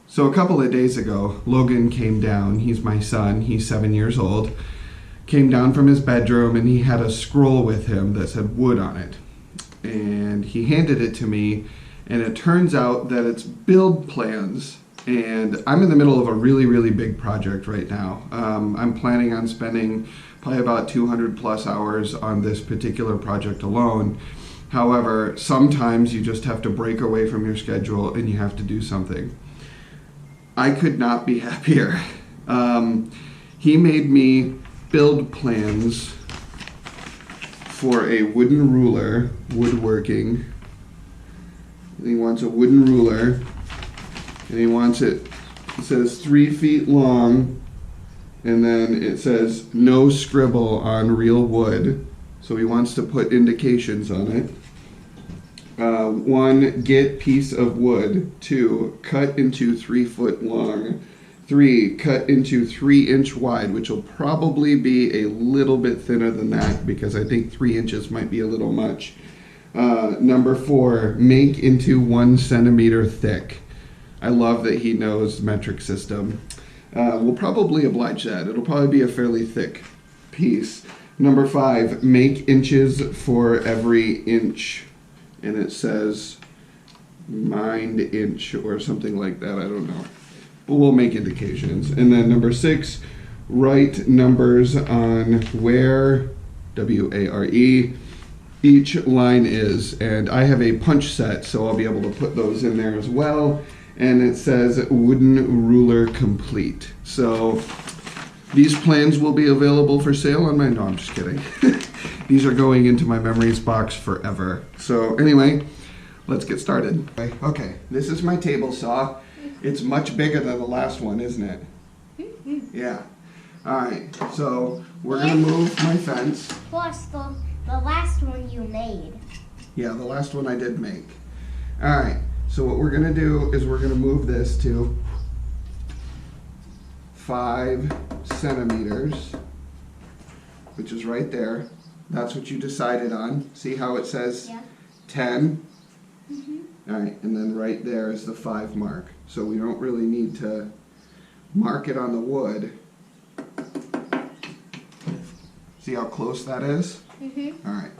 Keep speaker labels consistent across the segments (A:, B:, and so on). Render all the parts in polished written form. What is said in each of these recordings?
A: So a couple of days ago, Logan came down. He's my son. He's 7 years old. Came down from his bedroom and he had a scroll with him that said wood on it. And he handed it to me, and it turns out that it's build plans. And I'm in the middle of a really, really big project right now. I'm planning on spending probably about 200 plus hours on this particular project alone. However, sometimes you just have to break away from your schedule and you have to do something. I could not be happier. He made me build plans for a wooden ruler, woodworking. He wants a wooden ruler, and he wants it says 3 feet long, and then it says no scribble on real wood. So he wants to put indications on it. 1, get piece of wood. 2, cut into 3 foot long. 3, cut into 3-inch wide, which will probably be a little bit thinner than that because I think 3 inches might be a little much. Number 4, make into 1 centimeter thick. I love that he knows metric system. We'll probably oblige that. It'll probably be a fairly thick piece. Number 5, make inches for every inch. And it says mind inch or something like that. I don't know. But we'll make indications. And then number 6, write numbers on where, W-A-R-E, each line is. And I have a punch set, so I'll be able to put those in there as well. And it says wooden ruler complete. So these plans will be available for sale on my, no, I'm just kidding. These are going into my memories box forever. So anyway, let's get started. Okay, this is my table saw. It's much bigger than the last one, isn't it? Yeah. All right, so we're gonna move my fence.
B: Plus the last one you made.
A: Yeah, the last one I did make. All right, so what we're gonna do is we're gonna move this to 5 centimeters, which is right there. That's what you decided on. See how it says 10? All right, and then right there is the 5 mark. So we don't really need to mark it on the wood. See how close that is? All right,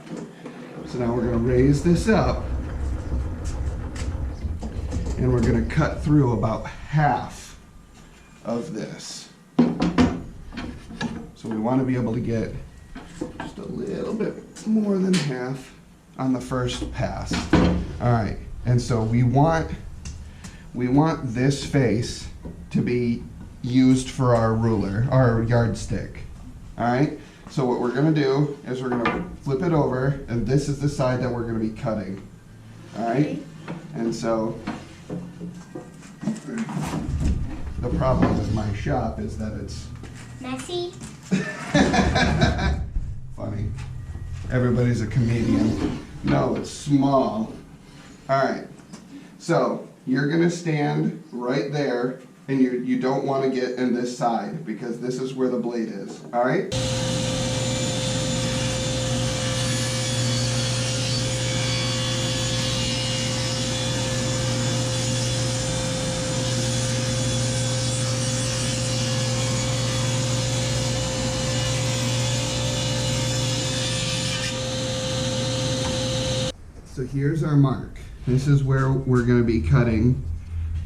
A: so now we're gonna raise this up and we're gonna cut through about half of this. So we wanna be able to get just a little bit more than half on the first pass. All right, and so we want this face to be used for our ruler, our yardstick. All right, so what we're gonna do is we're gonna flip it over, and this is the side that we're gonna be cutting. All right, and so the problem with my shop is that it's
B: messy.
A: Funny. Everybody's a comedian. No, it's small. All right. So you're gonna stand right there, and you don't want to get in this side because this is where the blade is. All right. So here's our mark. This is where we're going to be cutting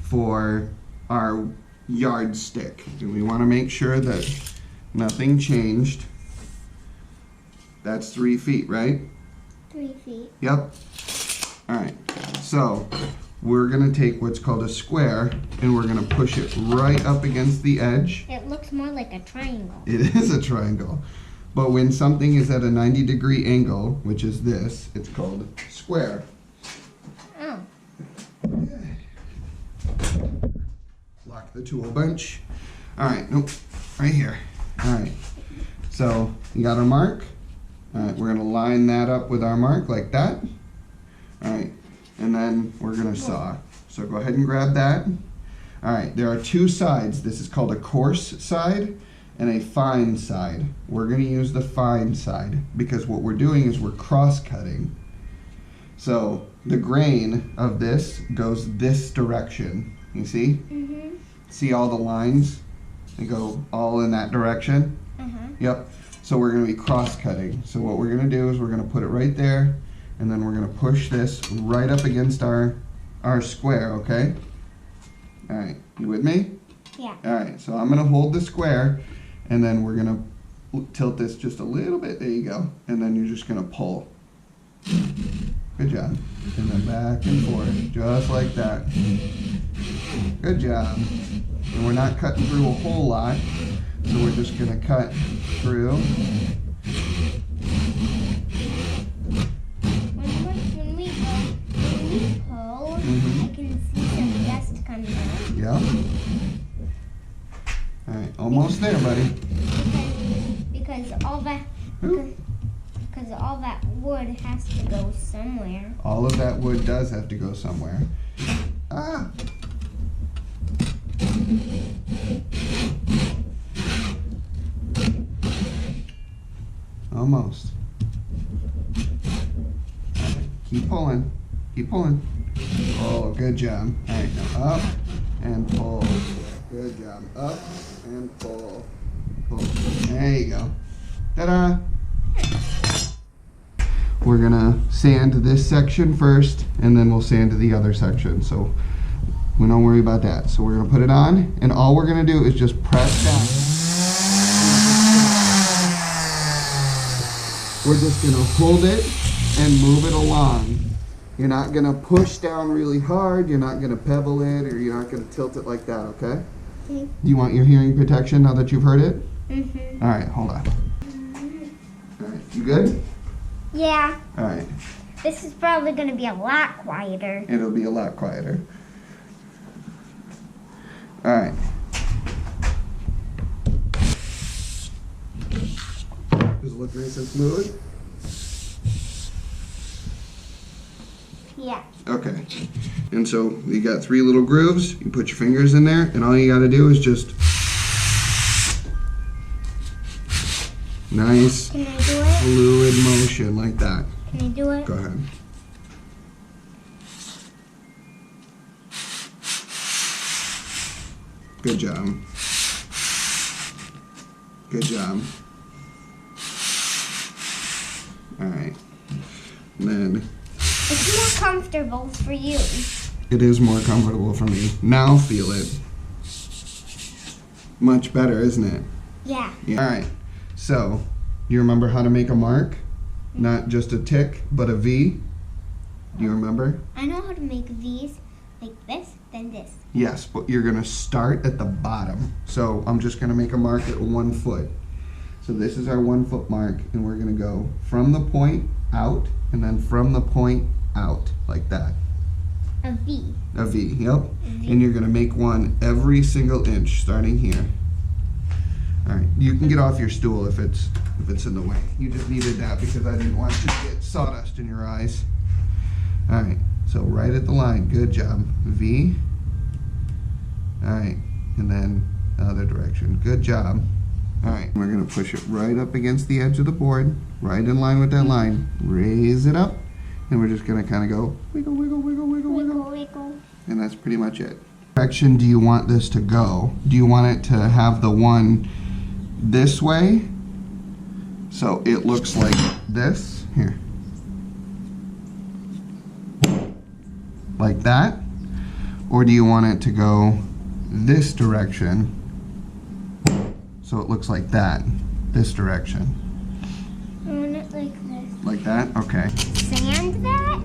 A: for our yardstick. And we want to make sure that nothing changed. That's 3 feet, right?
B: 3 feet.
A: Yep. All right. So we're going to take what's called a square and we're going to push it right up against the edge.
B: It looks more like a triangle.
A: It is a triangle. But when something is at a 90-degree angle, which is this, it's called square.
B: Oh.
A: Okay. Lock the tool bench. All right, nope, right here. All right, so you got our mark. All right, we're gonna line that up with our mark like that. All right, and then we're gonna saw. So go ahead and grab that. All right, there are 2 sides. This is called a coarse side and a fine side. We're going to use the fine side because what we're doing is we're cross-cutting. So the grain of this goes this direction, you see? See all the lines? They go all in that direction. Yep. So we're going to be cross-cutting. So what we're going to do is we're going to put it right there, and then we're going to push this right up against our square, okay? All right. You with me?
B: Yeah.
A: All right. So I'm going to hold the square, and then we're going to tilt this just a little bit. There you go. And then you're just going to pull. Good job. And then back and forth, just like that. Good job. And we're not cutting through a whole lot, so we're just going to cut through.
B: When we pull, I can see some dust coming out.
A: Yep. All right, almost there, buddy.
B: Because all that wood has to go somewhere.
A: All of that wood does have to go somewhere. Ah! Almost. All right, keep pulling. Keep pulling. Oh, good job. All right, now up and pull. Good job. Up and pull. Pull. There you go. Ta-da! We're gonna sand this section first, and then we'll sand the other section. So we don't worry about that. So we're gonna put it on, and all we're gonna do is just press down. We're just gonna hold it and move it along. You're not gonna push down really hard. You're not gonna pebble it, or you're not gonna tilt it like that. Okay? Do you want your hearing protection now that you've heard it? All right, hold on. All right, you good?
B: Yeah.
A: All right.
B: This is probably going to be a lot quieter.
A: It'll be a lot quieter. All right. Does it look nice and smooth?
B: Yeah.
A: Okay. And so you got 3 little grooves. You put your fingers in there, and all you got to do is just nice
B: Can I do it?
A: fluid motion like that.
B: Can I do it?
A: Go ahead. Good job. Good job. All right. And then
B: It's more comfortable for you.
A: it is more comfortable for me. Now feel it. Much better, isn't it?
B: Yeah.
A: Yeah. All right. So, you remember how to make a mark? Not just a tick, but a V? Do you remember?
B: I know how to make V's like this, then this.
A: Yes, but you're going to start at the bottom. So, I'm just going to make a mark at 1 foot. So, this is our 1 foot mark, and we're going to go from the point out, and then from the point out, like that.
B: A V.
A: A V, yep. And you're going to make one every single inch, starting here. All right, you can get off your stool if it's in the way. You just needed that because I didn't want you to get sawdust in your eyes. All right, so right at the line, good job. V. All right, and then the other direction, good job. All right, we're gonna push it right up against the edge of the board, right in line with that line. Raise it up, and we're just gonna kind of go wiggle, wiggle, wiggle, wiggle, wiggle.
B: Wiggle.
A: And that's pretty much it. Direction do you want this to go? Do you want it to have the one this way, so it looks like this here, like that, or do you want it to go this direction so it looks like that, this direction,
B: I want it like this.
A: like that? Okay.
B: Sand that?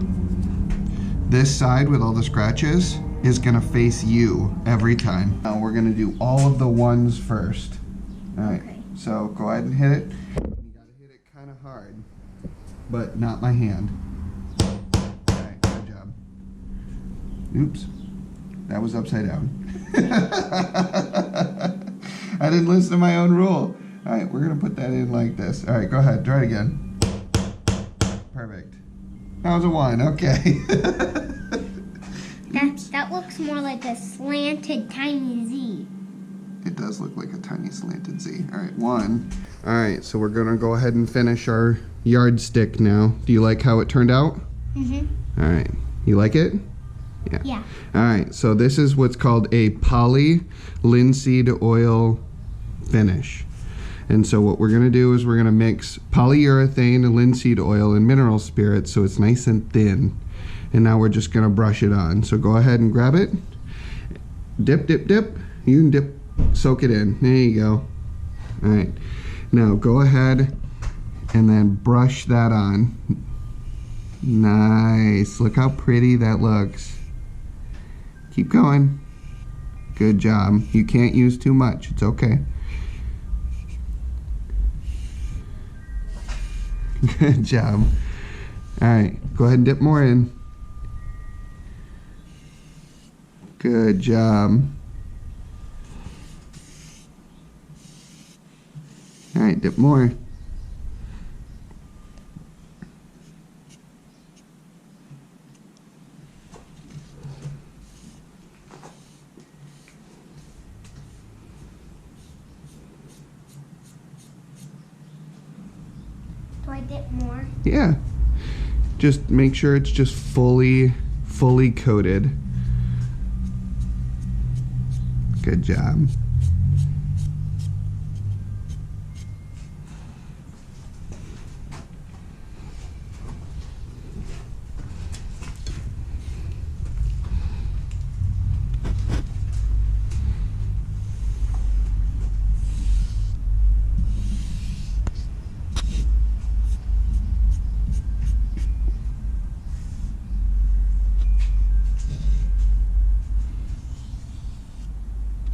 A: This side with all the scratches is gonna face you every time. Now we're gonna do all of the ones first. All right,
B: Okay.
A: so go ahead and hit it. You gotta hit it kind of hard, but not my hand. Okay, good job. Oops, that was upside down. I didn't listen to my own rule. All right, we're gonna put that in like this. All right, go ahead, try it again. Perfect. That was a 1, okay.
B: That looks more like a slanted tiny Z.
A: It does look like a tiny slanted Z. All right, 1. All right, so we're gonna go ahead and finish our yardstick now. Do you like how it turned out?
B: Mm-hmm.
A: All right, you like it?
B: Yeah.
A: All right, so this is what's called a poly linseed oil finish. And so what we're gonna do is we're gonna mix polyurethane, linseed oil, and mineral spirits so it's nice and thin. And now we're just gonna brush it on. So go ahead and grab it. Dip, dip, dip. You can dip, soak it in. There you go. All right, now go ahead and then brush that on. Nice, look how pretty that looks. Keep going. Good job. You can't use too much, it's okay. Good job. All right, go ahead and dip more in. Good job. All right, dip more.
B: Do I dip more?
A: Yeah. Just make sure it's just fully coated. Good job.